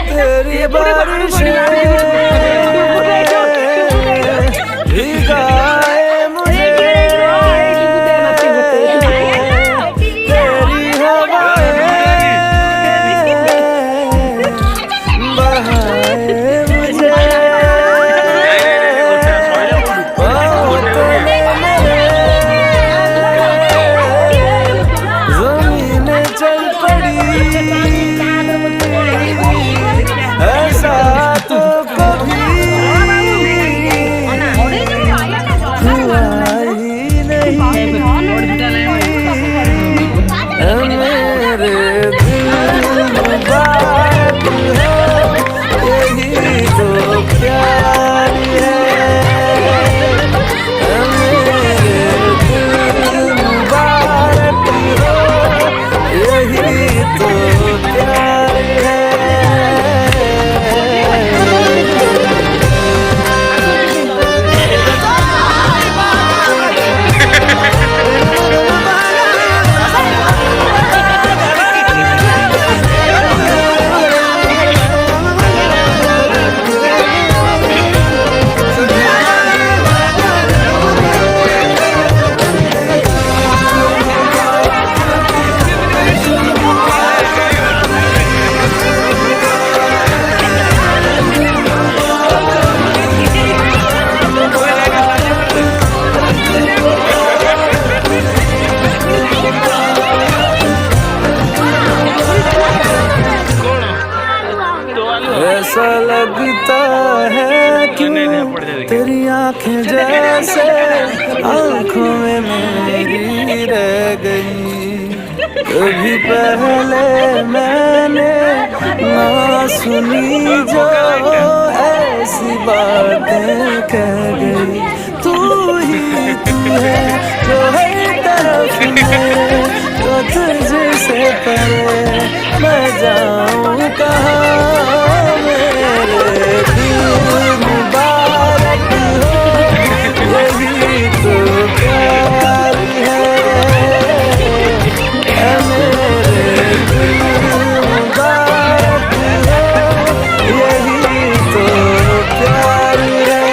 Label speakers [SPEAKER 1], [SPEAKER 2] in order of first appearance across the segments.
[SPEAKER 1] तेरी बारिश भिगाए मुझे, तेरी हवाएं बहाए मुझे, ज़मीनें चल पड़ी ऐसा तो कभी हुआ ही नहीं। मेरे दिल मुबारक हो, यही तो प्यार है। मेरे दिल मुबारक हो, यही तो प्यार है। ऐसा लगता है क्यों तेरी आंखें जैसे आंखों में मेरी रह गई। कभी पहले मैंने ना सुनी जो ऐसी बातें कह गई। तू ही तू है जो हर तरफ मेरे, तो तुझसे परे मैं जाऊँ कहाँ। मेरे दिल मुबारक हो, यही तो प्यार है। मेरे दिल मुबारक हो, यही तो प्यार है।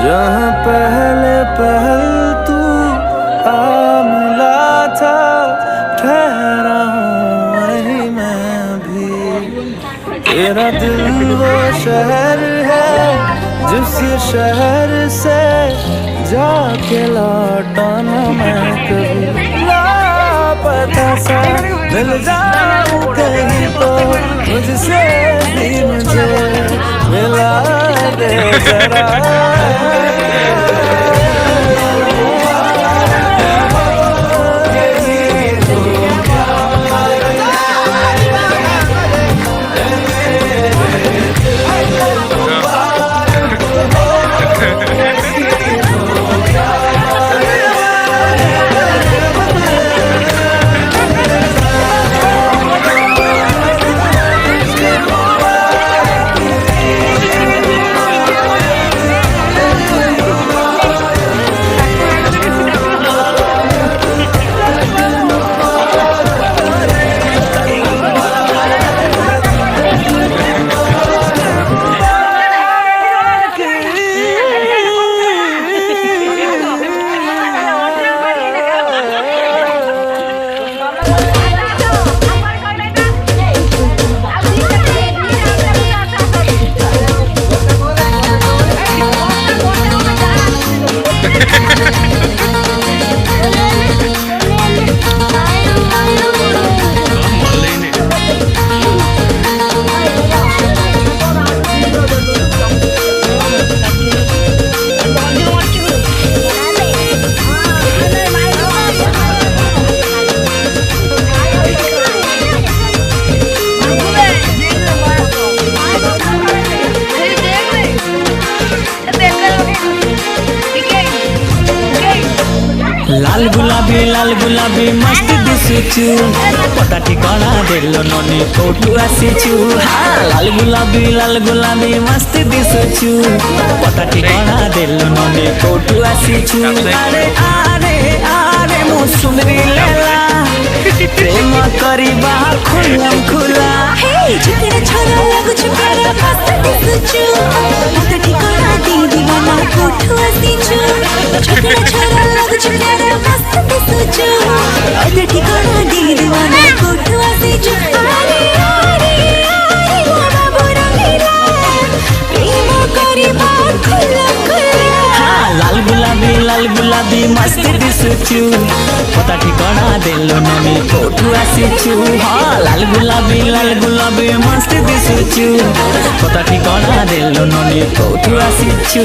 [SPEAKER 1] जहाँ पहले पहल तू आ मिला था, ठहरा हूँ वहीं मैं भी। तेरा दिल वो शहर है जिस शहर से जाके लौटा न मैं कभी। लापता सा मिल जाऊँ कहीं तो मुझसे भी मुझे मिला दे जरा।
[SPEAKER 2] लाल गुलाबी मस्त दिसुचु पता ठिकाना देलो ननी कोठू आसीचु लाल गुलाबी मस्त दिसुचु पता ठिकाना देलो ननी कोठू आसीचु अरे अरे अरे मो सुंदरी लेला प्रेम करिबा खुलम खुला
[SPEAKER 3] चिकना छोरा लागुछु प्यारा मस्त दिसुचु पता ठिकाना दे दीवाना कोठू आसीचु चिकना छोरा लागुछु प्यारा मस्त दिसुचु पता ठिकाना दे दीवाना कोठू आसीचु अरे अरे अरे वो बाबू रंगीला प्रेम करिबा खुलम खुला
[SPEAKER 2] लाल गुलाबी मस्त दिसुचु पता ठिकाना देलो ननी कोठू आसीचु लाल गुलाबी मस्त दिसुचु पता ठिकाना देलो ननी कोठू आसीचु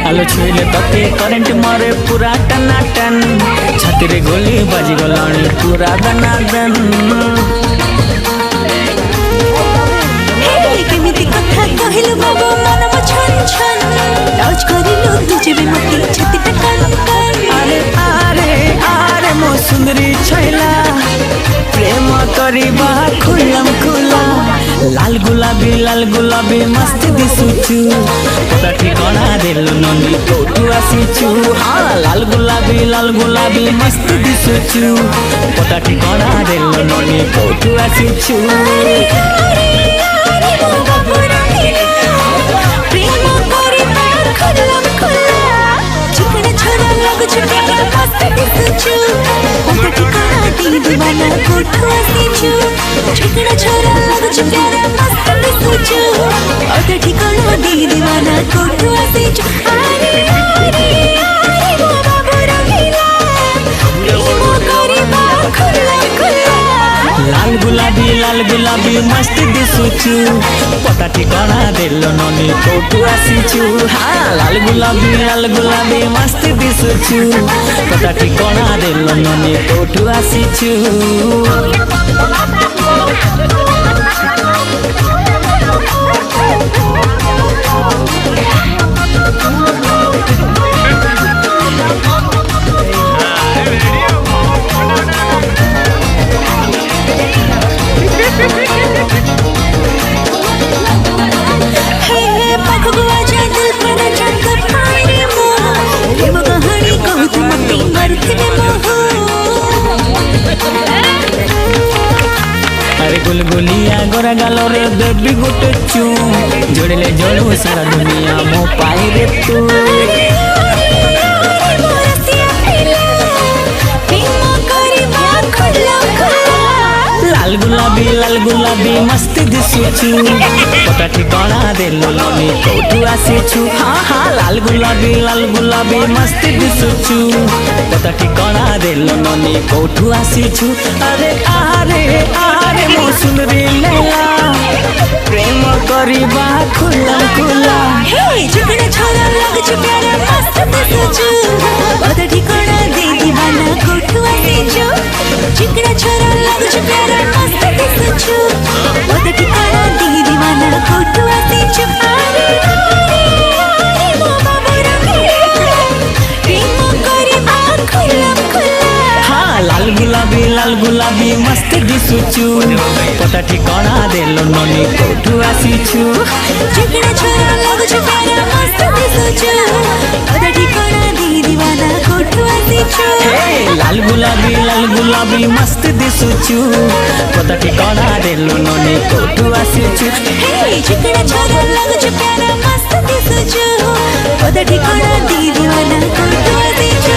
[SPEAKER 2] आलो छुईले तते करेंट मारे पूरा टनाटन छाती रे गोली बाजी गलाणी पूरा दनादन
[SPEAKER 3] केमिति कथा कहिलु बाबू मन म छन छन लॉज करिलु तुझे भी मती छाती पे कन कन
[SPEAKER 2] अरे अरे अरे मो सुंदरी छैला प्रेम करिबा खुलम खुला लाल गुलाबी मस्त दिसुचु पता ठिकाना देलो ननी कोठू आसीचु लाल गुलाबी मस्त दिसुचु पता ठिकाना देलो ननी कोठू आसीचु
[SPEAKER 3] प्रेम करिबा खुलम खुला चिकना छोरा लागुछु प्यारा मस्त दिसुचु पता ठिकाना दे दीवाना कोठू आसीचु चिकना छोरा लागुछु प्यारा मस्त दिसुचु पता ठिकाना दे दीवाना कोठू आसीचु अरे अरे अरे वो बाबू रंगीला प्रेम करिबा खुलम खुला
[SPEAKER 2] लाल गुलाबी मस्त दिसुचु पता ठिकाना देलो ननी कोठू आसीचु लाल गुलाबी मस्त दिसुचु पता ठिकाना देलो ननी कोठू आसीचु अरे गुलगुलिया गोरा गालो रे बेबी गुटे चूम जोड़ले जोड़ू सारा दुनिया मो पाई रे तू लाल गुलाबी मस्त दिसुचु पता ठिकाना देलो ननी कोठू आसीचु लाल गुलाबी मस्त दिसुचु पता ठिकाना देलो ननी कोठू आसीचु अरे अरे अरे मो सुंदरी लेला प्रेम करिबा खुलम खुला
[SPEAKER 3] चिकना छोरा लागुछु प्यारा मस्त दिसुचु पता ठिकाना दे दीवाना कोठू आसीचु चिकना छोरा लागुछु प्यारा मस्त दिसुचु पता ठिकाना दे दीवाना कोठू आसीचु अरे अरे अरे वो बाबू रंगीला प्रेम करिबा खुलम खुला
[SPEAKER 2] लाल गुलाबी मस्त दिसुचु पता ठिकाना देलो ननी कोठू आसीचु
[SPEAKER 3] चिकना छोरा लागुछु प्यारा मस्त दिसुचु पता ठिकाना दे दीवाना कोठू आसीचु
[SPEAKER 2] लाल गुलाबी मस्त दिसुचु पता ठिकाना देलो ननी कोठू आसीचु
[SPEAKER 3] चिकना छोरा लागुछु प्यारा मस्त दिसुचु पता ठिकाना दे दीवाना कोठू आसीचु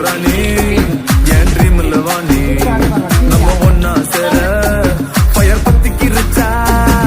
[SPEAKER 1] रानी